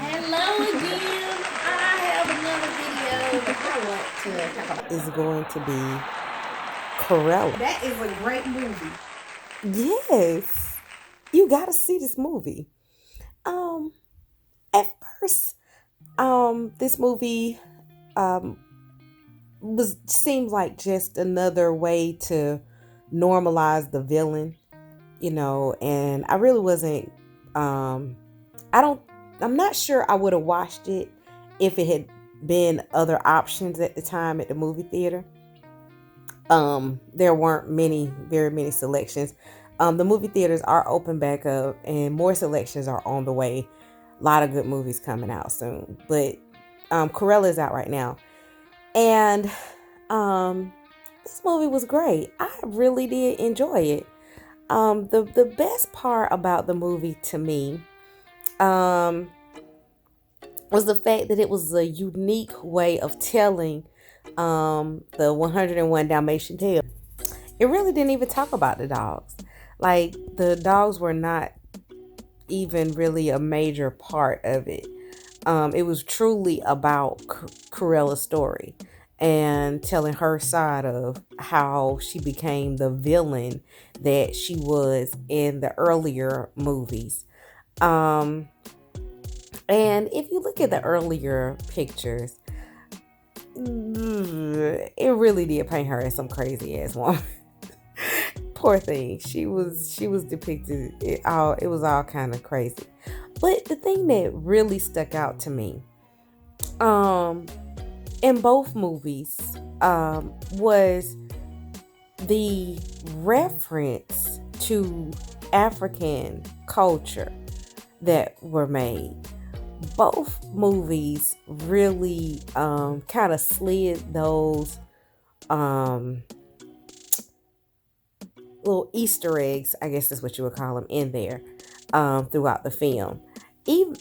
Hello again. I have another video that I want to talk about. Is going to be Cruella. That is a great movie. Yes, you got to see this movie. Um, at first, this movie um was seemed like just another way to normalize the villain, and I really wasn't. I don't. I'm not sure I would have watched it if it had been other options at the time at the movie theater. There weren't very many selections. The movie theaters are open back up and more selections are on the way. A lot of good movies coming out soon, but Cruella is out right now. And um this movie was great. I really did enjoy it. The best part about the movie to me um was the fact that it was a unique way of telling the 101 Dalmatian tale. It really didn't even talk about the dogs. Like, the dogs were not even really a major part of it. It was truly about Cruella's story and telling her side of how she became the villain that she was in the earlier movies. Um, and if you look at the earlier pictures, it really did paint her as some crazy ass woman. Poor thing. She was depicted. It was all kind of crazy. But the thing that really stuck out to me, um, in both movies, was the reference to African culture that were made. Both movies really kind of slid those um, little Easter eggs, I guess is what you would call them, in there throughout the film. Even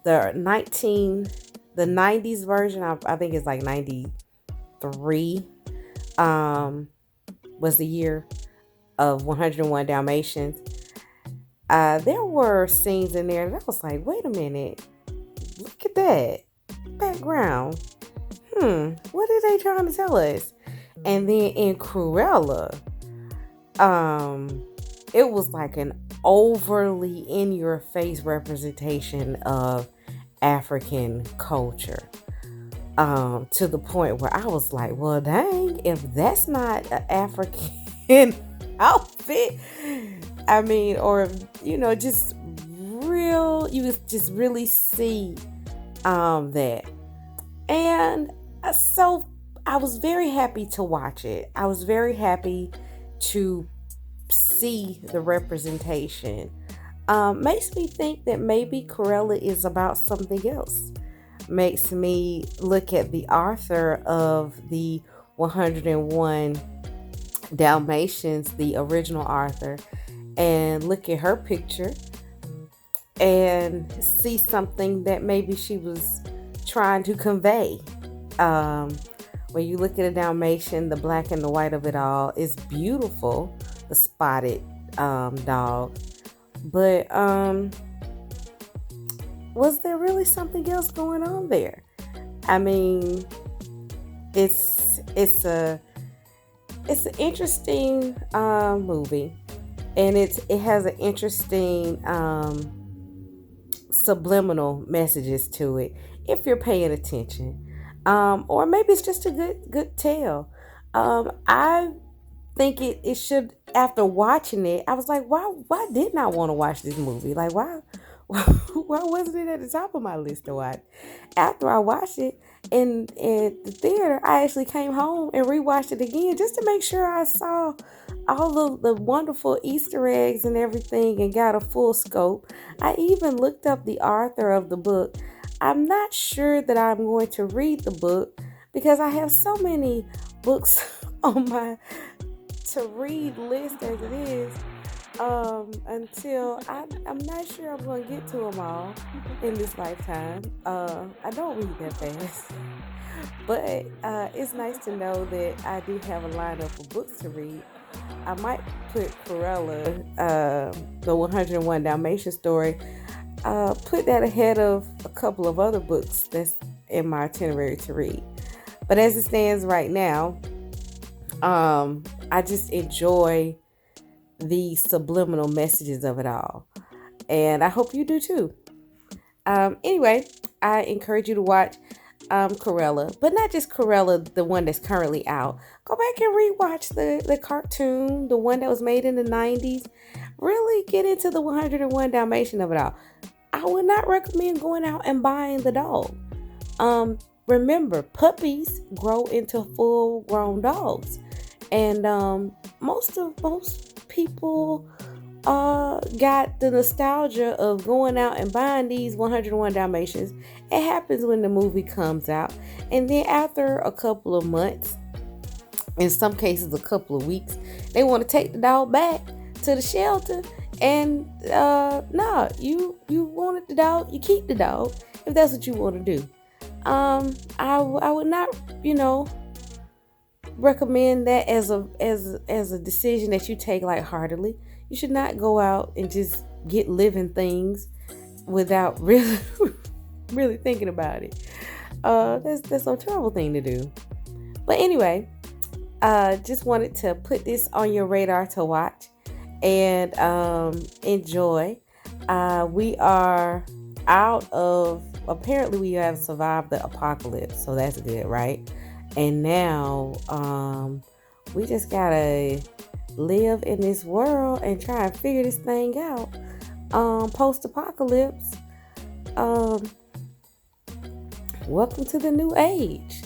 the 90s version, I think it's like 93, was the year of 101 Dalmatians. There were scenes in there that I was like, wait a minute, look at that background. What are they trying to tell us? And then in Cruella, it was like an overly in your face representation of African culture. To the point where I was like, well, dang, if that's not an African outfit, I mean, or, just real, you just really see that. And so I was very happy to watch it. I was very happy to see the representation. Makes me think that maybe Cruella is about something else. Makes me look at the author of the 101 Dalmatians, the original author, and look at her picture and see something that maybe she was trying to convey. When you look at a Dalmatian, the black and the white of it all is beautiful, the spotted dog. But was there really something else going on there? I mean, it's an interesting movie, and it has an interesting subliminal messages to it if you're paying attention. Or maybe it's just a good tale. I think it should. After watching it, I was like, why didn't I want to watch this movie? Like, why wasn't it at the top of my list to watch? After I watched it in the theater, I actually came home and rewatched it again just to make sure I saw all of the wonderful Easter eggs and everything and got a full scope. I even looked up the author of the book. I'm not sure that I'm going to read the book because I have so many books on my to read list as it is. Until I'm not sure I'm going to get to them all in this lifetime. I don't read that fast. But it's nice to know that I do have a lineup of books to read. I might put Cruella, the 101 Dalmatian story, put that ahead of a couple of other books that's in my itinerary to read. But as it stands right now, I just enjoy the subliminal messages of it all. And I hope you do too. Anyway, I encourage you to watch Cruella, but not just Cruella, the one that's currently out. Go back and rewatch the cartoon, the one that was made in the 90s. Really get into the 101 Dalmatian of it all. I would not recommend going out and buying the dog. Remember, puppies grow into full-grown dogs, and most people got the nostalgia of going out and buying these 101 Dalmatians. It happens when the movie comes out, and then after a couple of months, in some cases a couple of weeks, they want to take the dog back to the shelter. And nah, you wanted the dog, you keep the dog if that's what you want to do. I would not, recommend that as a decision that you take lightheartedly. You should not go out and just get living things without really really thinking about it. That's a terrible thing to do. But anyway, just wanted to put this on your radar to watch and enjoy. We are out of, apparently we have survived the apocalypse, so that's good, right? And now we just gotta live in this world and try and figure this thing out. Post-apocalypse. Welcome to the new age.